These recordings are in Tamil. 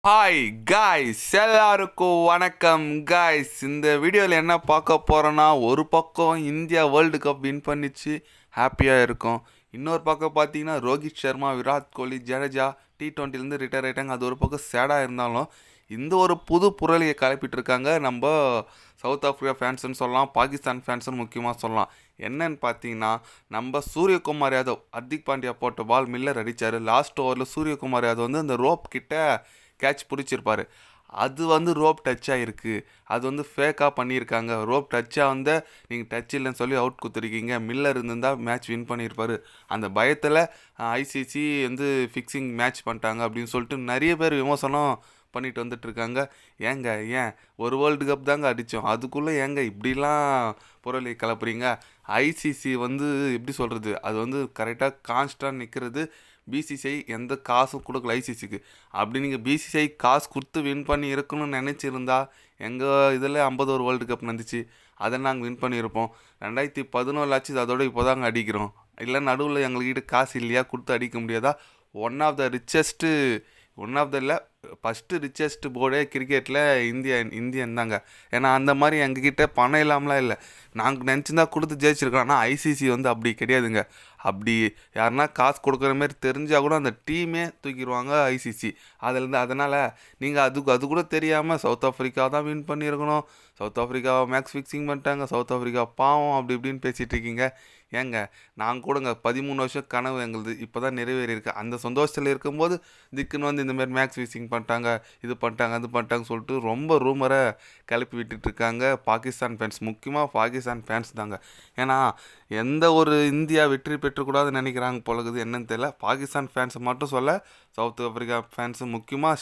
ஹாய் காய்ஸ், எல்லாருக்கும் வணக்கம் காய்ஸ். இந்த வீடியோவில் என்ன பார்க்க போகிறோன்னா, ஒரு பக்கம் இந்தியா வேர்ல்டு கப் வின் பண்ணிச்சு, ஹாப்பியாக இருக்கும். இன்னொரு பக்கம் பார்த்தீங்கன்னா ரோஹித் சர்மா, விராட் கோலி, ஜடேஜா T20லேருந்து ரிட்டையர் ஆகிட்டாங்க. அது ஒரு பக்கம் சேடாக இருந்தாலும் இந்த ஒரு புது புரளியை கிளப்பிட்டு இருக்காங்க நம்ம சவுத் ஆஃப்ரிக்கா ஃபேன்ஸ்னு சொல்லலாம், பாகிஸ்தான் ஃபேன்ஸ்னு முக்கியமாக சொல்லலாம். என்னன்னு பார்த்தீங்கன்னா, நம்ம சூரியகுமார் யாதவ், ஹர்திக் பாண்டியா போட்ட பால் மில்லர் அடித்தார். லாஸ்ட் ஓவரில் சூரியகுமார் யாதவ் வந்து அந்த ரோப் கிட்ட கேட்ச் பிடிச்சிருப்பாரு. அது வந்து ரோப் டச் ஆகிருக்கு. அது வந்து ஃபேக்காக பண்ணியிருக்காங்க. ரோப் டச்சாக வந்து நீங்கள் டச் இல்லைன்னு சொல்லி அவுட் கொடுத்துருக்கீங்க. மில்லர் இருந்திருந்தால் மேட்ச் வின் பண்ணியிருப்பார். அந்த பயத்தில் ஐசிசி வந்து ஃபிக்ஸிங் மேட்ச் பண்ணிட்டாங்க அப்படின்னு சொல்லிட்டு நிறைய பேர் விமர்சனம் பண்ணிட்டு வந்துட்டுருக்காங்க. ஏன் ஒரு வேர்ல்டு கப் தாங்க அடித்தோம், அதுக்குள்ளே ஏங்க இப்படிலாம் புரளி கலப்புறீங்க? ஐசிசி வந்து எப்படி சொல்கிறது, அது வந்து கரெக்டாக கான்ஸ்டாக நிற்கிறது. பிசிசிஐ எந்த காசும் கொடுக்கல ஐசிசிக்கு. அப்படி நீங்கள் பிசிசிஐ காசு கொடுத்து வின் பண்ணி இருக்கணும்னு நினச்சிருந்தா எங்கள் இதில் 51 வேர்ல்டு கப் நடந்துச்சு, அதை நாங்கள் வின் பண்ணியிருப்போம். 2011 ஆச்சு, அதோட இப்போ தாங்க அடிக்கிறோம். இல்லை நடுவில் எங்கள்கிட்ட காசு இல்லையா, கொடுத்து அடிக்க முடியாதா? ஒன் ஆஃப் த இல்லை, ஃபஸ்ட்டு ரிச்சஸ்ட் போர்டே கிரிக்கெட்டில் இந்தியன் தாங்க. ஏன்னா அந்த மாதிரி எங்ககிட்ட பணம் இல்லாமலாம் இல்லை, நாங்கள் நினச்சிருந்தா கொடுத்து ஜெயிச்சிருக்கோம். ஆனால் ஐசிசி வந்து அப்படி கிடையாதுங்க. அப்படி யாருன்னா காசு கொடுக்குற மாதிரி தெரிஞ்சால் கூட அந்த டீமே தூக்கிடுவாங்க ஐசிசி. அதனால் நீங்கள் அது கூட தெரியாமல் சவுத் ஆஃப்ரிக்கா தான் வின் பண்ணியிருக்கணும், சவுத் ஆஃப்ரிக்காவை மேக்ஸ் ஃபிக்ஸிங் பண்ணிட்டாங்க, சவுத் ஆஃப்ரிக்கா பாவம் அப்படி இப்படின்னு பேசிகிட்டு இருக்கீங்க. ஏங்க நாங்கள் கூடங்க 13 வருஷம் கனவு எங்களுது இப்போ தான் நிறைவேறியிருக்கு. அந்த சந்தோஷத்தில் இருக்கும்போது திக்குன்னு வந்து இந்தமாரி மேக்ஸ் ஃபிக்ஸிங் பண்ணிட்டாங்க, இது பண்ணிட்டாங்க, அது பண்ணிட்டாங்கன்னு சொல்லிட்டு ரொம்ப ரூமரை கிளப்பி விட்டுட்ருக்காங்க பாகிஸ்தான் ஃபேன்ஸ். முக்கியமாக பாகிஸ்தான் ஃபேன்ஸ் தாங்க. ஏன்னா எந்த ஒரு இந்தியா வெற்றி பெற்றக்கூடாதுன்னு நினைக்கிறாங்க போலகுது, என்னன்னு தெரியல. பாகிஸ்தான் ஃபேன்ஸை மட்டும் சொல்ல, சவுத் ஆஃப்ரிக்கா ஃபேன்ஸு, முக்கியமாக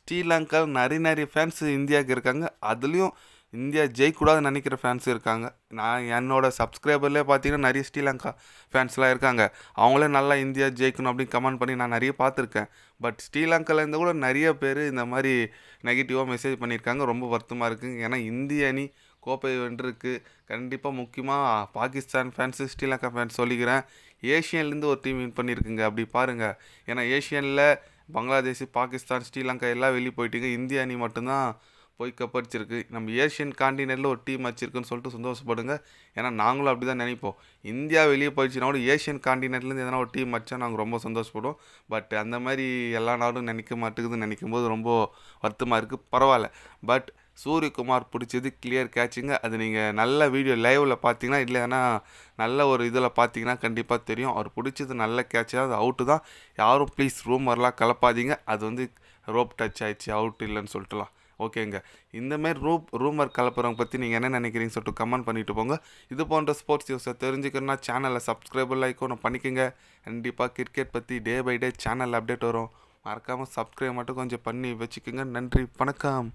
ஸ்ரீலங்காவில் நிறைய ஃபேன்ஸு இந்தியாவுக்கு இருக்காங்க. அதுலேயும் இந்தியா ஜெயிக்கூடாதுன்னு நினைக்கிற ஃபேன்ஸும் இருக்காங்க. நான் என்னோடய சப்ஸ்கிரைபர்லேயே பார்த்தீங்கன்னா நிறைய ஸ்ரீலங்கா ஃபேன்ஸ்லாம் இருக்காங்க. அவங்களே நல்லா இந்தியா ஜெயிக்கணும் அப்படின்னு கமெண்ட் பண்ணி நான் நிறைய பார்த்துருக்கேன். பட் ஸ்ரீலங்காலேருந்து கூட நிறைய பேர் இந்த மாதிரி நெகட்டிவாக மெசேஜ் பண்ணியிருக்காங்க. ரொம்ப வருத்தமாக இருக்குங்க. ஏன்னா இந்திய அணி கோப்பை வென்றிருக்கு. கண்டிப்பாக முக்கியமாக பாகிஸ்தான் ஃபேன்ஸு, ஸ்ரீலங்கா ஃபேன்ஸ் சொல்லிக்கிறேன், ஏஷியன்லேருந்து ஒரு டீம் வின் பண்ணியிருக்குங்க. அப்படி பாருங்கள். ஏன்னா ஏஷியனில் பங்களாதேஷ், பாகிஸ்தான், ஸ்ரீலங்கா எல்லாம் வெளியே போயிட்டுங்க. இந்திய அணி மட்டும்தான் போய் கப்படிச்சிருக்கு. நம்ம ஏஷியன் காண்டினென்ட்டில் ஒரு டீம் வச்சுருக்குன்னு சொல்லிட்டு சந்தோஷப்படுங்க. ஏன்னா நாங்களும் அப்படி தான் நினைப்போம். இந்தியா வெளியே போயிடுச்சுன்னா கூட ஏஷியன் காண்டினென்ட்லேருந்து எதனா ஒரு டீம் வச்சா நாங்கள் ரொம்ப சந்தோஷப்படுவோம். பட் அந்த மாதிரி எல்லா நாடும் நினைக்க மாட்டேங்குதுன்னு நினைக்கும் போது ரொம்ப வருத்தமாக இருக்குது. பரவாயில்ல. பட் சூரியகுமார் பிடிச்சது கிளியர் கேட்சுங்க. அது நீங்கள் நல்ல வீடியோ லைவில் பார்த்தீங்கன்னா, இல்லைன்னா நல்ல ஒரு இதில் பார்த்தீங்கன்னா கண்டிப்பாக தெரியும். அவர் பிடிச்சது நல்ல கேட்சாக, அது அவுட்டு தான். யாரும் ப்ளீஸ் ரூமர்லாம் கலப்பாதீங்க. அது வந்து ரோப் டச் ஆயிடுச்சு, அவுட் இல்லைன்னு சொல்லிட்டுலாம். ஓகேங்க. இந்தமாரி ரூமர் கலப்புறவங்க பற்றி நீங்கள் என்ன நினைக்கிறீங்கன்னு சொல்லிட்டு கமெண்ட் பண்ணிவிட்டு போங்க. இது போன்ற ஸ்போர்ட்ஸ் நியூஸை தெரிஞ்சுக்கணுன்னா சேனலை சப்ஸ்கிரைபர் ஐக்கானை பண்ணிக்கோங்க. கண்டிப்பாக கிரிக்கெட் பற்றி day by day channel update வரும். மறக்காமல் சப்ஸ்கிரைப் மட்டும் கொஞ்சம் பண்ணி வச்சுக்கோங்க. நன்றி, வணக்கம்.